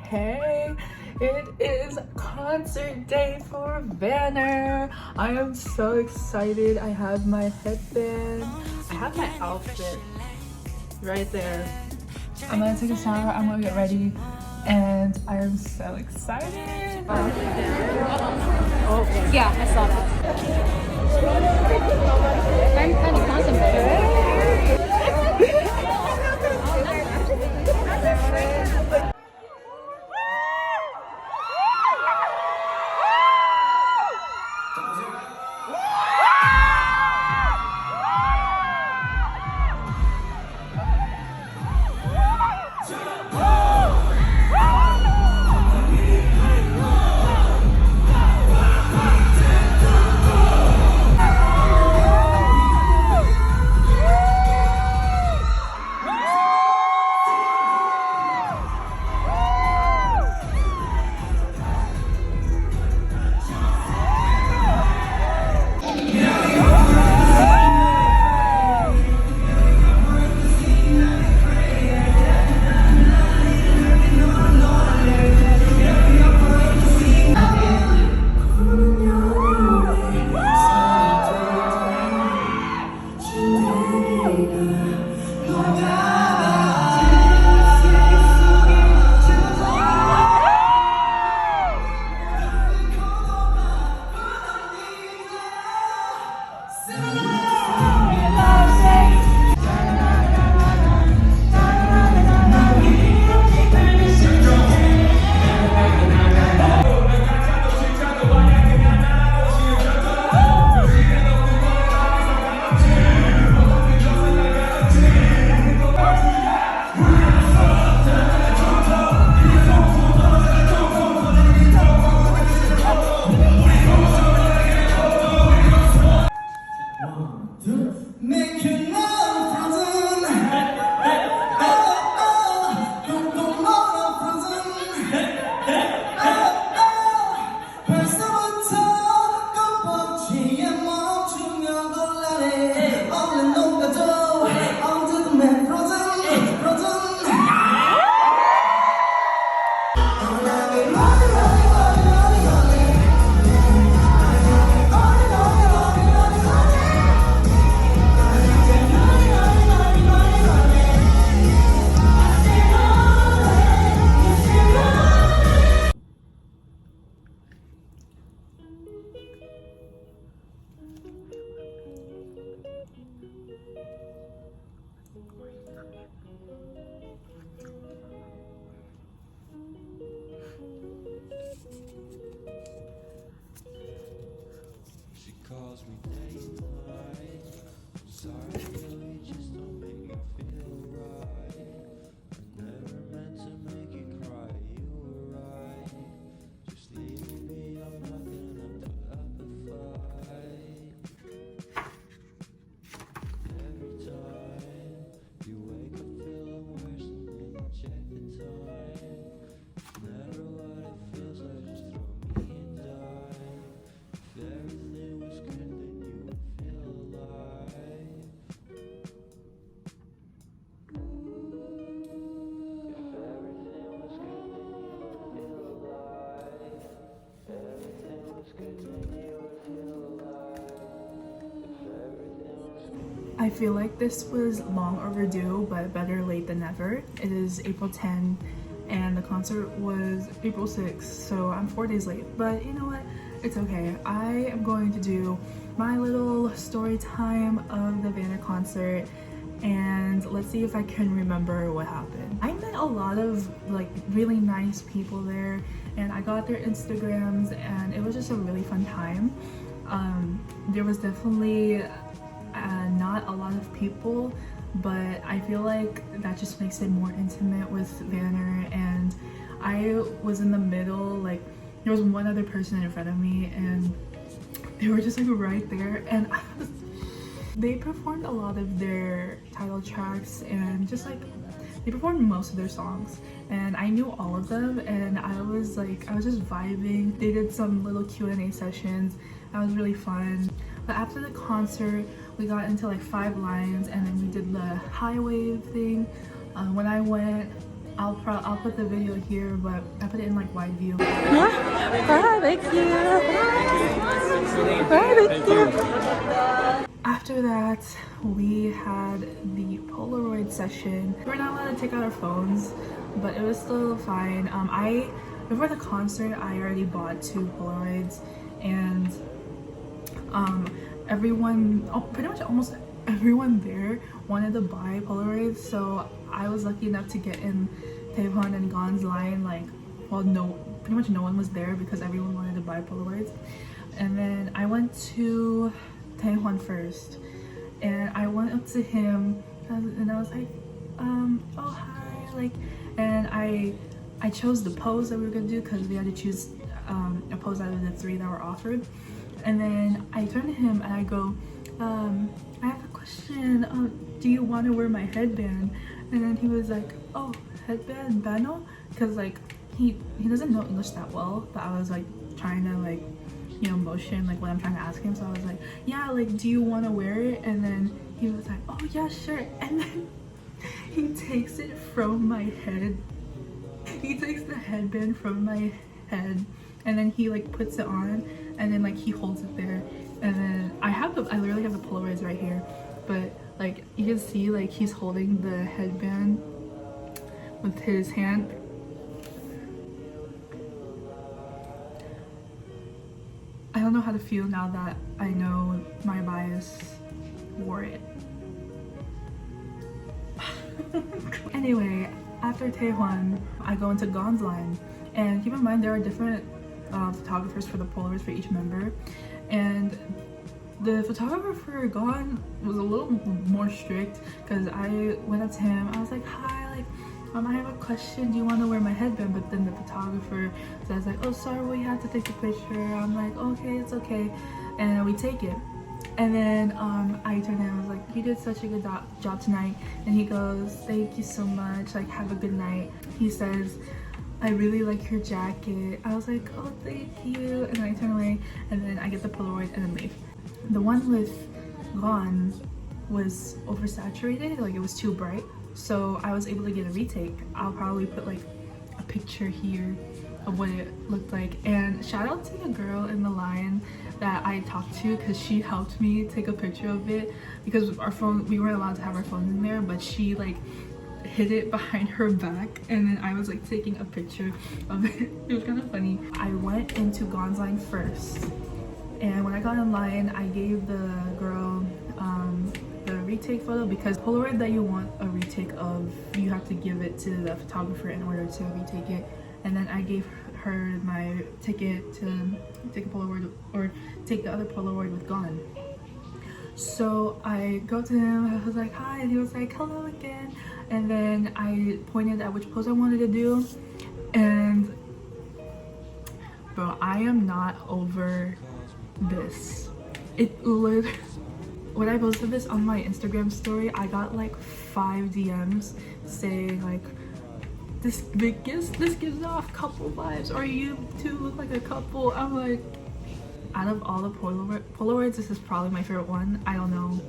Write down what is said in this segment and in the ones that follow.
Hey, it is concert day for Vanner. I am so excited. I have my headband. I have my outfit right there. I'm gonna take a shower, I'm gonna get ready, and I am so excited. Oh, yeah, I saw that. I'm kind of contemplating. Calls me day and night. I'm sorry, girl, you just don't make me feel right. I never meant to make you cry, you were right. Just leave me, I'm not gonna put up a fight. Every time you wake up feeling worse and then you check the time. Never what it feels like, just throw me and die. If everything was good, then you would feel alive. If everything was good, then you would feel alive. If everything was good, then you would feel alive. If everything was good. I feel like this was long overdue, but better late than never. It is April 10 and the concert was April 6, so I'm 4 days late, but you know what? It's okay. I am going to do my little story time of the Vanner concert, and let's see if I can remember what happened. I met a lot of like really nice people there, and I got their Instagrams, and it was just a really fun time. There was definitely not a lot of people, but I feel like that just makes it more intimate with Vanner, and I was in the middle, like there was one other person in front of me and they were just like right there, and they performed a lot of their title tracks, and just like they performed most of their songs, and I knew all of them, and I was just vibing. They did some little Q&A sessions. That was really fun. But after the concert, we got into like 5 lines, and then we did the high wave thing. When I went, I'll put the video here, but I put it in like wide view. Thank you. Thank you. After that, we had the Polaroid session. We're not allowed to take out our phones, but it was still fine. Before the concert, I already bought 2 Polaroids, and everyone, pretty much almost everyone there wanted to buy Polaroids, so I was lucky enough to get in Taekwon and Gon's line. Like, well, pretty much no one was there because everyone wanted to buy Polaroids. And then I went to Taekwon first, and I went up to him and I was like, oh hi, like, and I chose the pose that we were gonna do because we had to choose a pose out of the 3 that were offered. And then I turned to him and I go, I have a question. Do you want to wear my headband? And then he was like, oh, headband, bano? Because like he doesn't know English that well, but I was like trying to like, you know, motion like what I'm trying to ask him. So I was like, yeah, like, do you want to wear it? And then he was like, oh yeah, sure. And then he takes it from my head. He takes the headband from my head, and then he like puts it on, and then like he holds it there. And then I literally have the Polaroids right here, but like you can see like he's holding the headband with his hand. I don't know how to feel now that I know my bias wore it. Anyway, after Taekwon, I go into Gon's line, and keep in mind there are different photographers for the Polaroids for each member, and the photographer for Gon was a little more strict because I went up to him. I was like, hi, like, I have a question. Do you want to wear my headband? But then the photographer says like, oh, sorry, we had to take the picture. I'm like, okay, it's okay, and we take it. And then I turned to him, I was like, you did such a good job tonight. And he goes, thank you so much, like, have a good night. He says, I really like your jacket. I was like, oh, thank you. And then I turn away, and then I get the Polaroid and then leave. The one with Gon was oversaturated, like it was too bright. So I was able to get a retake. I'll probably put like a picture here of what it looked like. And shout out to the girl in the line that I talked to, because she helped me take a picture of it, because we weren't allowed to have our phones in there, but she like hid it behind her back, and then I was like taking a picture of it. It was kind of funny. I went into Gon's line first, and when I got in line, I gave the girl the retake photo, because Polaroid that you want a retake of, you have to give it to the photographer in order to retake it. And then I gave her my ticket to take a Polaroid, or take the other Polaroid with Gon. So I go to him, I was like, hi, and he was like, hello again. And then I pointed at which pose I wanted to do, and bro, I am not over this. It literally, when I posted this on my Instagram story, I got like 5 DMs saying like, this gives off couple vibes, or you two look like a couple. I'm like, out of all the Polaroids, this is probably my favorite one. I don't know.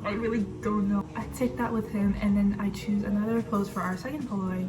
I really don't know. I take that with him, and then I choose another pose for our second Polaroid,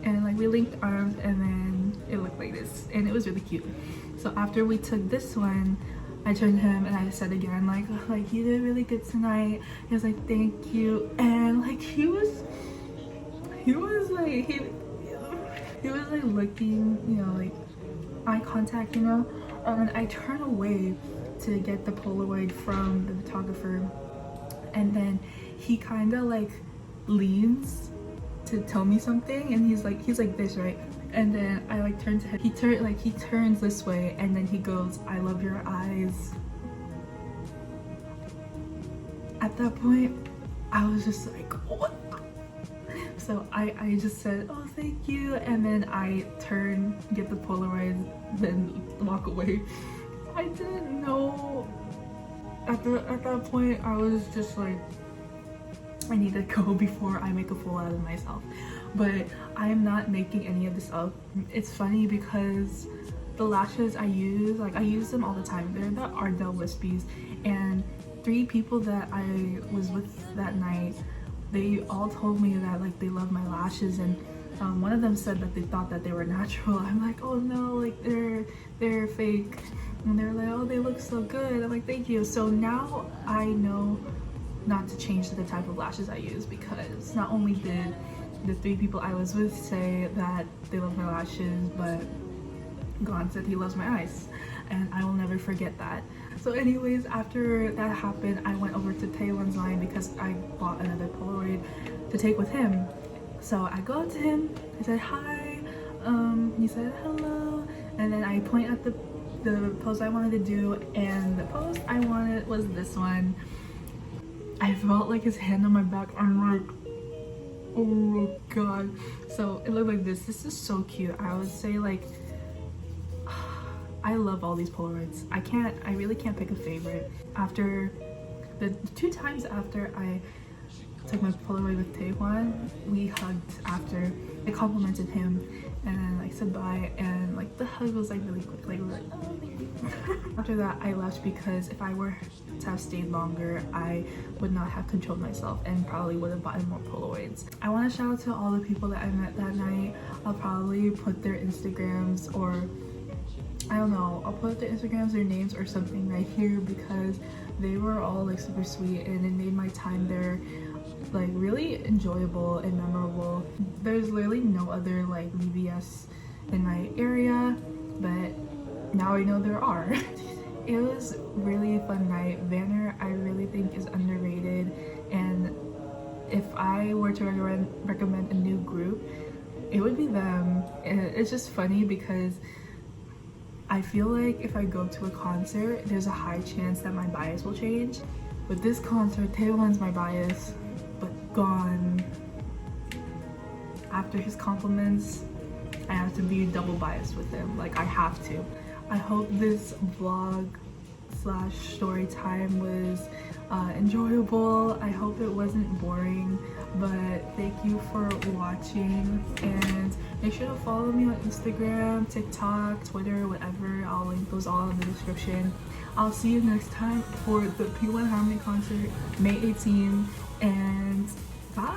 and like we linked arms, and then it looked like this, and it was really cute. So after we took this one, I turned to him and I said again like you did really good tonight. He was like, thank you. And like he was like looking, you know, like eye contact, you know. And I turn away to get the Polaroid from the photographer, and then he kind of like leans to tell me something, and he's like this, right? And then I like turn to him. He turns this way, and then he goes, I love your eyes. At that point, I was just like, what? So I just said, oh, thank you. And then I turn, get the Polaroid, then walk away. I didn't know. At that point, I was just like, I need to go before I make a fool out of myself. But I am not making any of this up. It's funny because the lashes I use, like I use them all the time. They're the Ardell Wispies, and 3 people that I was with that night they all told me that like they love my lashes, and one of them said that they thought that they were natural. I'm like, oh no, like they're fake. And they're like, oh, they look so good. I'm like, thank you. So now I know not to change the type of lashes I use, because not only did the 3 people I was with say that they love my lashes, but Gon said he loves my eyes, and I will never forget that. So anyways, after that happened, I went over to Taewon's line because I bought another Polaroid to take with him. So I go up to him, I said hi, he said hello, and then I point at the pose I wanted to do, and the pose I wanted was this one. I felt like his hand on my back. I'm like, oh my god. So it looked like this. This is so cute. I would say like, I love all these Polaroids. I really can't pick a favorite. After the 2 times after I took my Polaroid with Taewon, we hugged after. I complimented him and then like said bye, and like the hug was like really quick, like we were like, oh thank you. After that I left because if I were to have stayed longer, I would not have controlled myself and probably would have bought more Polaroids. I want to shout out to all the people that I met that night. I'll probably put their Instagrams, or I don't know, I'll put their Instagrams, their names or something right here, because they were all like super sweet and it made my time there like really enjoyable and memorable. There's literally no other like VBS in my area, but now I know there are. It was really a fun night. Vanner I really think is underrated, and if I were to recommend a new group, it would be them. And it's just funny because I feel like if I go to a concert, there's a high chance that my bias will change. With this concert, Taewon's my bias, but Gon, after his compliments, I have to be double biased with him. Like, I have to. I hope this vlog / story time was enjoyable. I hope it wasn't boring, but thank you for watching, and make sure to follow me on Instagram, TikTok, Twitter, whatever. I'll link those all in the description. I'll see you next time for the P1 Harmony concert, May 18, and bye.